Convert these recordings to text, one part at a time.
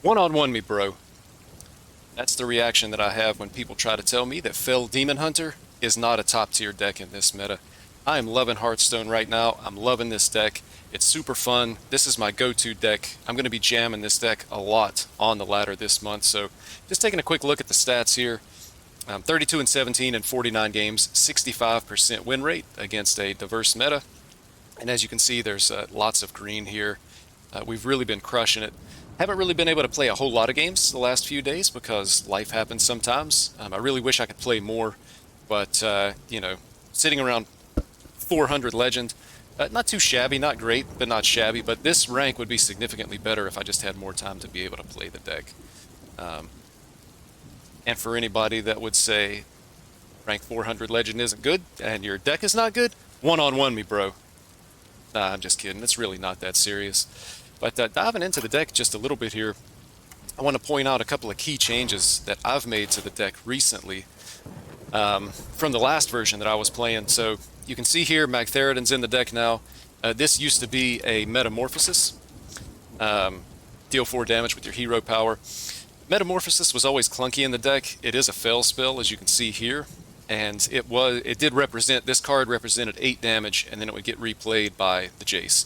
One-on-one me, bro. That's the reaction that I have when people try to tell me that Fell Demon Hunter is not a top-tier deck in this meta. I am loving Hearthstone right now. I'm loving this deck. It's super fun. This is my go-to deck. I'm going to be jamming this deck a lot on the ladder this month. So just taking a quick look at the stats here. 32 and 17 in 49 games, 65% win rate against a diverse meta. And as you can see, there's lots of green here. We've really been crushing it. Haven't really been able to play a whole lot of games the last few days because life happens sometimes. I really wish I could play more, but, sitting around 400 legend, not too shabby, not great, but not shabby. But this rank would be significantly better if I just had more time to be able to play the deck. And for anybody that would say rank 400 legend isn't good and your deck is not good, one-on-one me, bro. Nah, I'm just kidding. It's really not that serious. But diving into the deck just a little bit here, I want to point out a couple of key changes that I've made to the deck recently from the last version that I was playing. So you can see here, Magtheridon's in the deck now. This used to be a Metamorphosis. Deal 4 damage with your hero power. Metamorphosis was always clunky in the deck. It is a fail spell, as you can see here. And it did represent, this card represented 8 damage, and then it would get replayed by the Jace.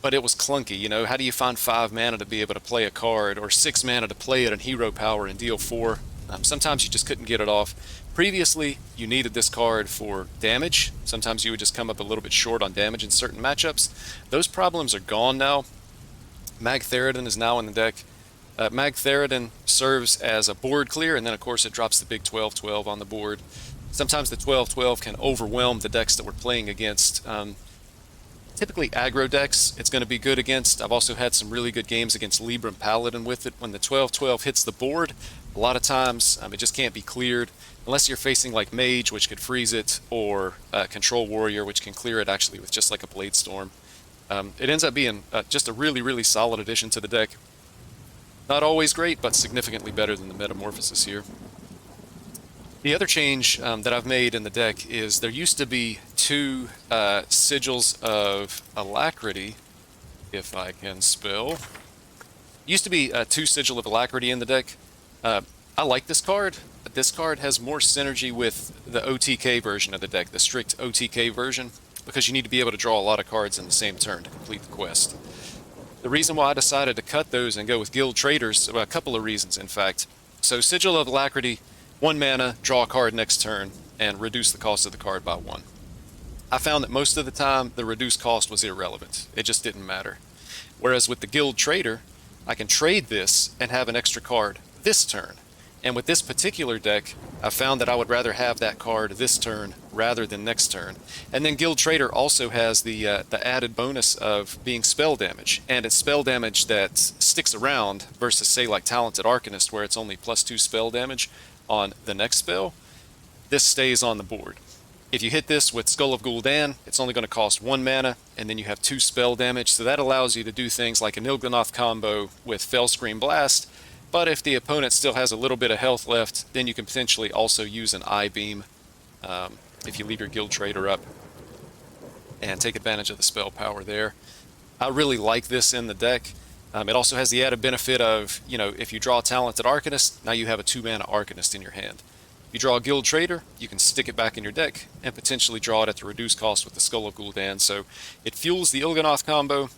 But it was clunky, you know. How do you find 5 mana to be able to play a card, or 6 mana to play it in hero power and deal 4? Sometimes you just couldn't get it off. Previously, you needed this card for damage. Sometimes you would just come up a little bit short on damage in certain matchups. Those problems are gone now. Magtheridon is now in the deck. Magtheridon serves as a board clear, and then of course it drops the big 12-12 on the board. Sometimes the 12-12 can overwhelm the decks that we're playing against. Typically aggro decks, it's going to be good against. I've also had some really good games against Libram Paladin with it. When the 12-12 hits the board, a lot of times it just can't be cleared unless you're facing like Mage, which could freeze it, or Control Warrior, which can clear it actually with just like a Blade Storm. It ends up being just a really, really solid addition to the deck. Not always great, but significantly better than the Metamorphosis here. The other change that I've made in the deck is there used to be 2 Sigils of Alacrity, if I can spell. Used to be 2 Sigil of Alacrity in the deck. I like this card, but this card has more synergy with the OTK version of the deck, the strict OTK version, because you need to be able to draw a lot of cards in the same turn to complete the quest. The reason why I decided to cut those and go with Guild Traders, well, a couple of reasons in fact. So Sigil of Alacrity, 1 mana, draw a card next turn, and reduce the cost of the card by 1. I found that most of the time the reduced cost was irrelevant. It just didn't matter. Whereas with the Guild Trader, I can trade this and have an extra card this turn. And with this particular deck, I found that I would rather have that card this turn rather than next turn. And then Guild Trader also has the added bonus of being spell damage. And it's spell damage that sticks around versus, say, like Talented Arcanist, where it's only +2 spell damage on the next spell. This stays on the board. If you hit this with Skull of Gul'dan, it's only going to cost 1 mana, and then you have 2 spell damage. So that allows you to do things like an Il'gynoth combo with Fellscream Blast. But if the opponent still has a little bit of health left, then you can potentially also use an I-Beam if you leave your Guild Trader up and take advantage of the spell power there. I really like this in the deck. It also has the added benefit of, if you draw a Talented Arcanist, now you have a 2-mana Arcanist in your hand. If you draw a Guild Trader, you can stick it back in your deck and potentially draw it at the reduced cost with the Skull of Gul'dan. So it fuels the Il'gynoth combo.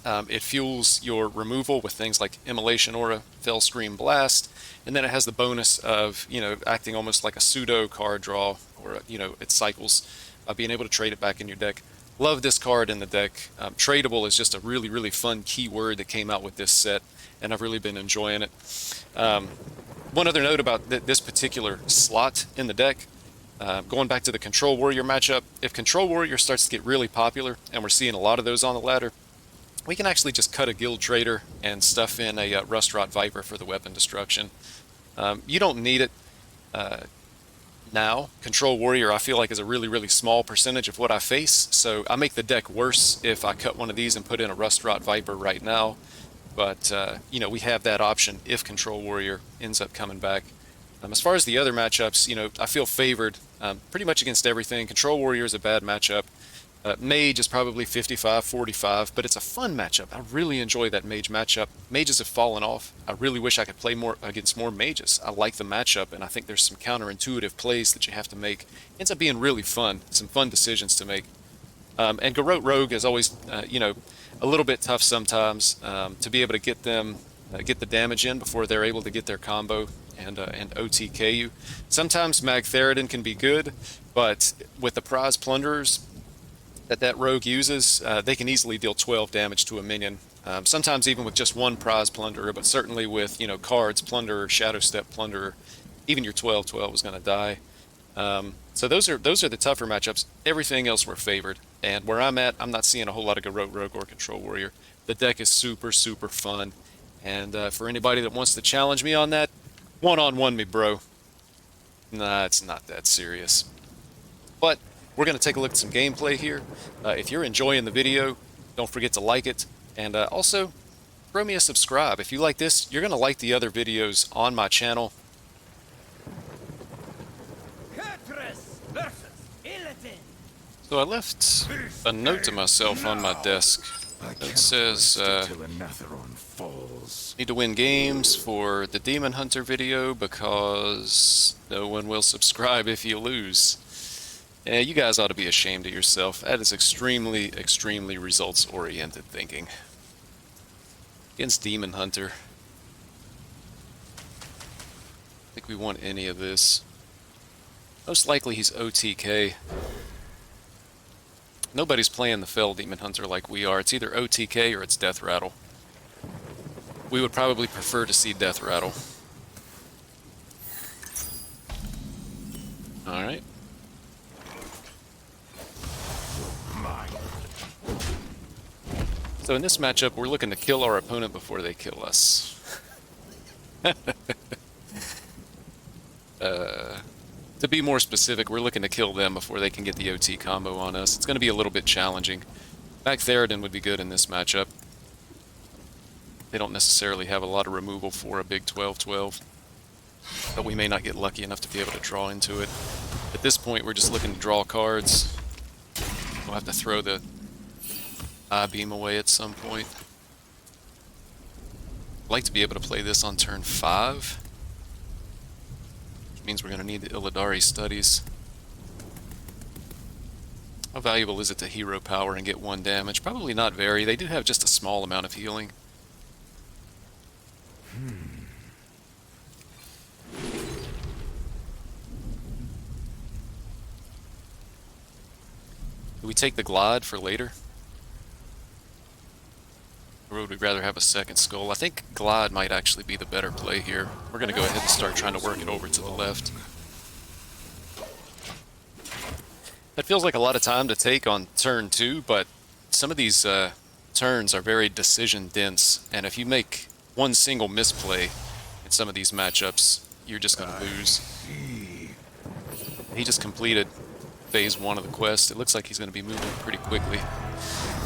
It fuels your removal with things like Immolation Aura, Fellscream Blast, and then it has the bonus of, acting almost like a pseudo card draw, or, it cycles by being able to trade it back in your deck. Love this card in the deck. Tradable is just a really, really fun keyword that came out with this set, and I've really been enjoying it. One other note about this particular slot in the deck, going back to the Control Warrior matchup, if Control Warrior starts to get really popular, and we're seeing a lot of those on the ladder, we can actually just cut a Guild Trader and stuff in a Rustrot Viper for the weapon destruction. You don't need it now. Control Warrior, I feel like, is a really, really small percentage of what I face, so I make the deck worse if I cut one of these and put in a Rustrot Viper right now. But, we have that option if Control Warrior ends up coming back. As far as the other matchups, I feel favored pretty much against everything. Control Warrior is a bad matchup. Mage is probably 55-45, but it's a fun matchup. I really enjoy that Mage matchup. Mages have fallen off. I really wish I could play more against more Mages. I like the matchup, and I think there's some counterintuitive plays that you have to make. It ends up being really fun, some fun decisions to make. And Garrote Rogue is always, a little bit tough sometimes to be able to get them, get the damage in before they're able to get their combo and OTK you. Sometimes Magtheridon can be good, but with the prize plunderers that rogue uses, they can easily deal 12 damage to a minion. Sometimes even with just one prize plunderer, but certainly with cards, plunderer, shadow step plunderer, even your 12/12 is going to die. So those are the tougher matchups. Everything else we're favored, and where I'm at, I'm not seeing a whole lot of Garrote Rogue or Control Warrior. The deck is super fun, and for anybody that wants to challenge me on that, one-on-one me, bro. Nah, it's not that serious. But we're going to take a look at some gameplay here. If you're enjoying the video, don't forget to like it, and also throw me a subscribe. If you like this, you're going to like the other videos on my channel. So I left a note to myself on my desk that says, need to win games for the Demon Hunter video because no one will subscribe if you lose. Yeah, you guys ought to be ashamed of yourself. That is extremely results-oriented thinking. Against Demon Hunter. I think we want any of this. Most likely he's OTK. Nobody's playing the Fell Demon Hunter like we are. It's either OTK or it's Death Rattle. We would probably prefer to see Death Rattle. Alright. So in this matchup, we're looking to kill our opponent before they kill us. To be more specific, we're looking to kill them before they can get the OT combo on us. It's going to be a little bit challenging. Magtheridon would be good in this matchup. They don't necessarily have a lot of removal for a big 12/12, but we may not get lucky enough to be able to draw into it. At this point, we're just looking to draw cards. We'll have to throw the I-beam away at some point. I'd like to be able to play this on turn 5. Which means we're going to need the Illidari studies. How valuable is it to hero power and get 1 damage? Probably not very. They do have just a small amount of healing. Do we take the Glide for later? Or would we rather have a second skull? I think Glide might actually be the better play here. We're going to go ahead and start trying to work it over to the left. That feels like a lot of time to take on turn 2, but some of these turns are very decision dense, and if you make one single misplay in some of these matchups, you're just going to lose. He just completed phase 1 of the quest. It looks like he's going to be moving pretty quickly,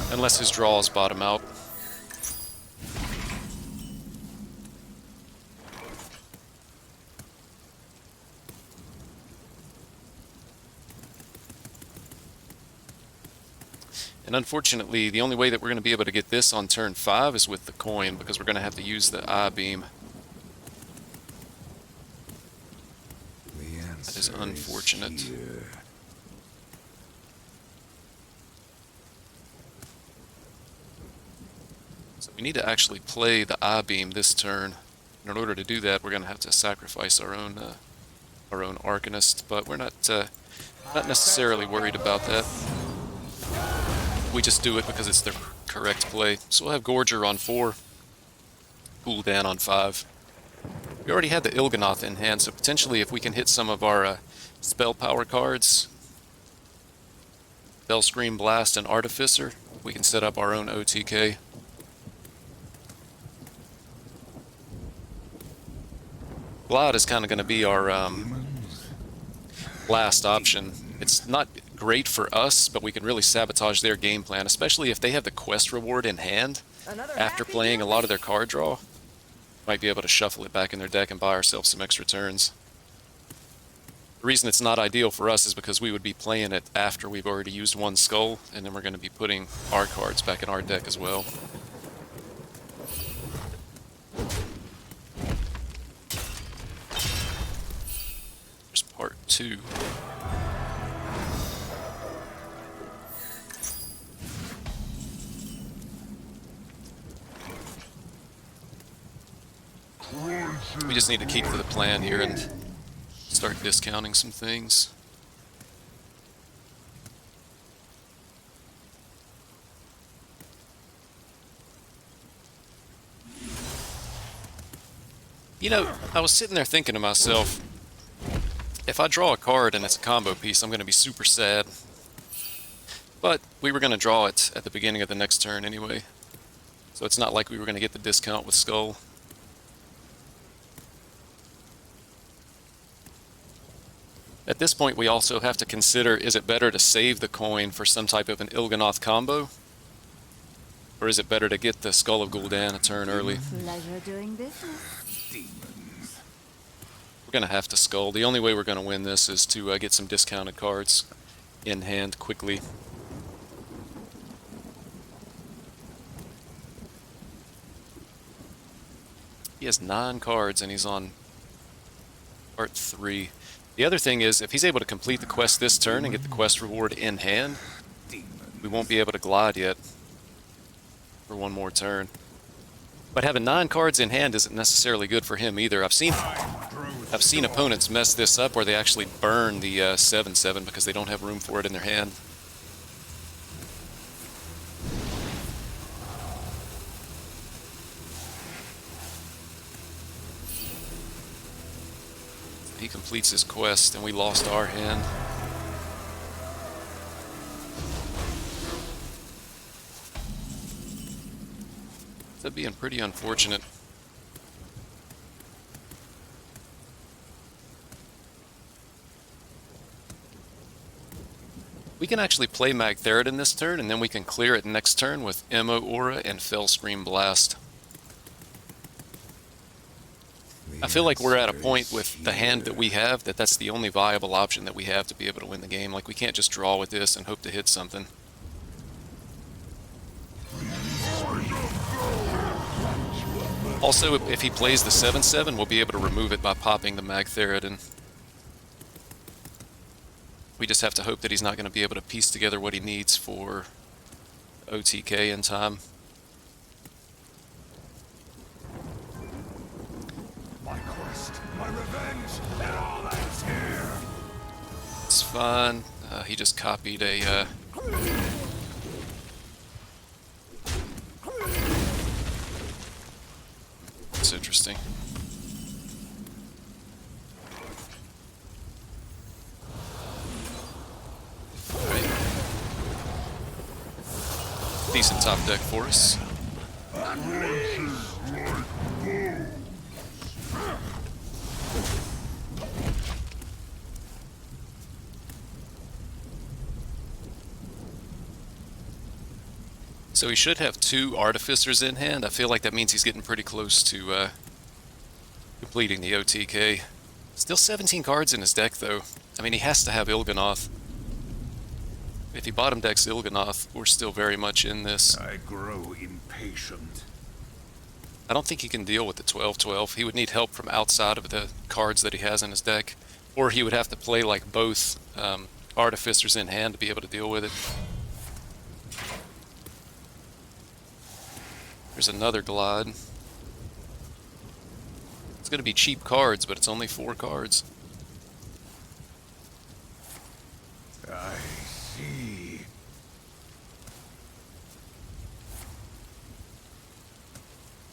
unless his draws bottom out. And unfortunately, the only way that we're going to be able to get this on turn 5 is with the coin, because we're going to have to use the I-beam. That is unfortunate. So we need to actually play the I-beam this turn. And in order to do that, we're going to have to sacrifice our own Arcanist, but we're not necessarily worried about that. We just do it because it's the correct play. So we'll have Gorger on 4, Gul'dan on 5. We already had the Il'gynoth in hand, so potentially if we can hit some of our spell power cards, Bellscream Blast and Artificer, we can set up our own OTK. Glide is kind of going to be our last option. It's not great for us, but we can really sabotage their game plan, especially if they have the quest reward in hand after playing a lot of their card draw. Might be able to shuffle it back in their deck and buy ourselves some extra turns. The reason it's not ideal for us is because we would be playing it after we've already used one skull, and then we're going to be putting our cards back in our deck as well. There's part 2. We just need to keep to the plan here and start discounting some things. You know, I was sitting there thinking to myself, if I draw a card and it's a combo piece, I'm going to be super sad. But we were going to draw it at the beginning of the next turn anyway. So it's not like we were going to get the discount with Skull. At this point, we also have to consider, is it better to save the coin for some type of an Il'gynoth combo? Or is it better to get the Skull of Gul'dan a turn early? Pleasure doing business. We're going to have to Skull. The only way we're going to win this is to get some discounted cards in hand quickly. He has 9 cards and he's on part 3. The other thing is, if he's able to complete the quest this turn and get the quest reward in hand, we won't be able to glide yet for one more turn. But having 9 cards in hand isn't necessarily good for him either. I've seen opponents mess this up where they actually burn the 7/7 because they don't have room for it in their hand. He completes his quest and we lost our hand. That'd be pretty unfortunate. We can actually play Magtheridon this turn, and then we can clear it next turn with Emo Aura and Fellscream Blast. I feel like we're at a point with the hand that we have that that's the only viable option that we have to be able to win the game. Like, we can't just draw with this and hope to hit something. Also, if he plays the 7/7, we'll be able to remove it by popping the Magtheridon. We just have to hope that he's not going to be able to piece together what he needs for OTK in time. My quest, my revenge, and all that's here. It's fine. He just copied a... That's interesting. Alright. Decent top deck for us. So he should have 2 Artificers in hand. I feel like that means he's getting pretty close to completing the OTK. Still 17 cards in his deck, though. I mean, he has to have Il'gynoth. If he bottom decks Il'gynoth, we're still very much in this. I grow impatient. I don't think he can deal with the 12/12. He would need help from outside of the cards that he has in his deck. Or he would have to play like both Artificers in hand to be able to deal with it. There's another Glide. It's going to be cheap cards, but it's only 4 cards. I see.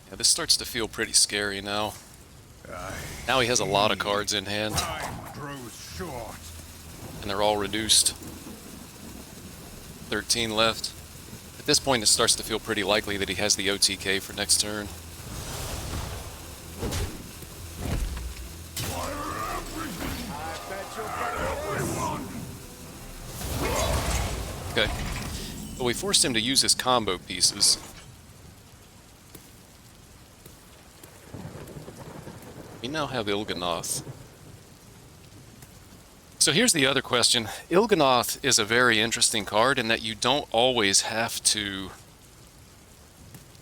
Yeah, this starts to feel pretty scary now. Now he has a lot of cards in hand, Time grows short. and they're all reduced. 13 left. At this point, it starts to feel pretty likely that he has the OTK for next turn. Okay. But we forced him to use his combo pieces. We now have Il'gynoth. So here's the other question. Il'gynoth is a very interesting card in that you don't always have to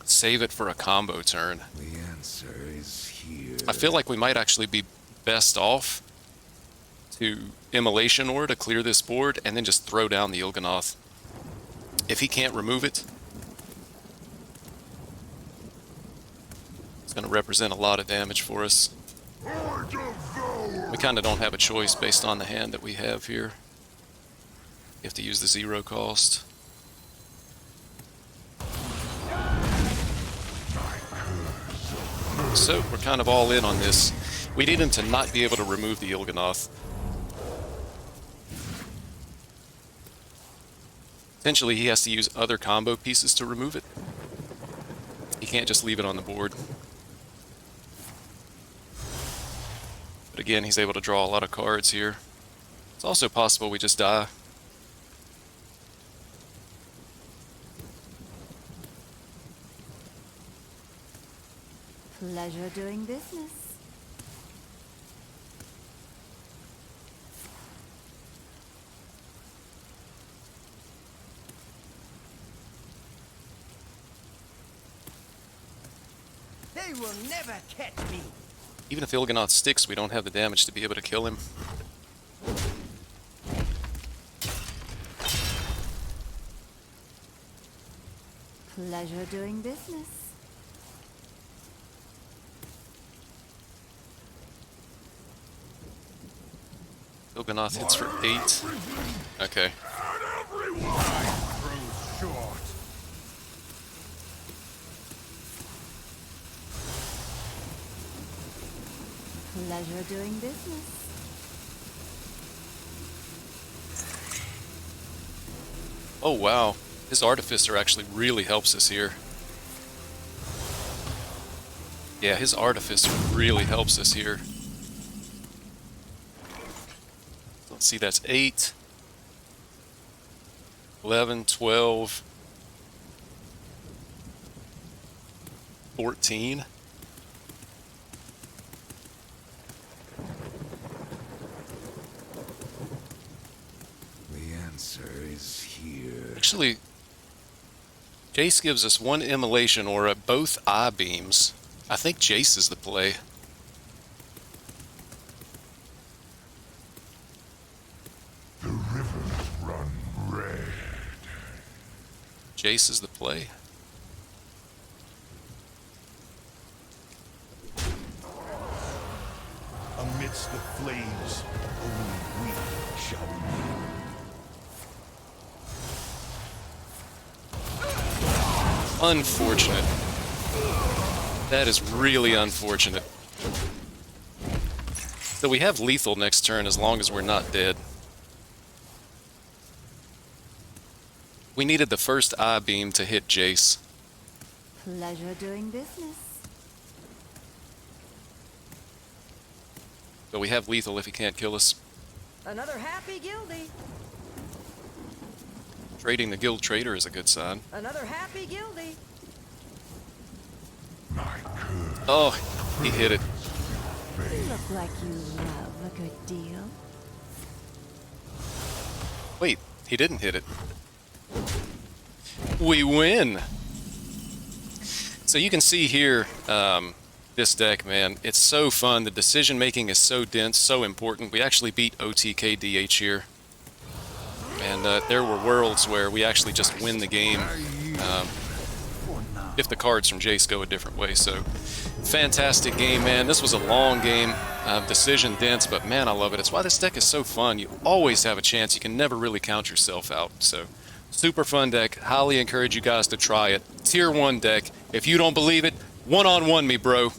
save it for a combo turn. The answer is here. I feel like we might actually be best off to Immolation Ore to clear this board and then just throw down the Il'gynoth. If he can't remove it, it's going to represent a lot of damage for us. We kind of don't have a choice based on the hand that we have here. You have to use the 0 cost. So we're kind of all in on this. We need him to not be able to remove the Il'gynoth. Potentially he has to use other combo pieces to remove it. He can't just leave it on the board. But again, he's able to draw a lot of cards here. It's also possible we just die. Pleasure doing business. They will never catch me. Even if Il'gynoth sticks, we don't have the damage to be able to kill him. Pleasure doing business. Il'gynoth hits for 8. Okay. Short. Pleasure doing business. Oh wow, his Artificer actually really helps us here. Yeah, his Artificer really helps us here. Let's see, that's 8, 11, 12, 14. The answer is here. Actually, Jace gives us 1 Immolation Ore at both eye beams. I think Jace is the play. The rivers run red. Jace is the play. Amidst the flames, only we shall remain. Unfortunate. That is really unfortunate. So we have lethal next turn as long as we're not dead. We needed the first eye beam to hit Jace. Pleasure doing business. But we have lethal if he can't kill us. Another happy guildie. Trading the Guild Trader is a good sign. Another happy guildie. My curse. Oh, he hit it. You look like you love a good deal. Wait, he didn't hit it. We win! So you can see here, this deck, man, it's so fun. The decision making is so dense, so important. We actually beat OTKDH here. And there were worlds where we actually just win the game if the cards from Jace go a different way. So, fantastic game, man. This was a long game, decision dense, but man, I love it. It's why this deck is so fun. You always have a chance. You can never really count yourself out. So, super fun deck. Highly encourage you guys to try it. Tier 1 deck. If you don't believe it, one-on-one me, bro.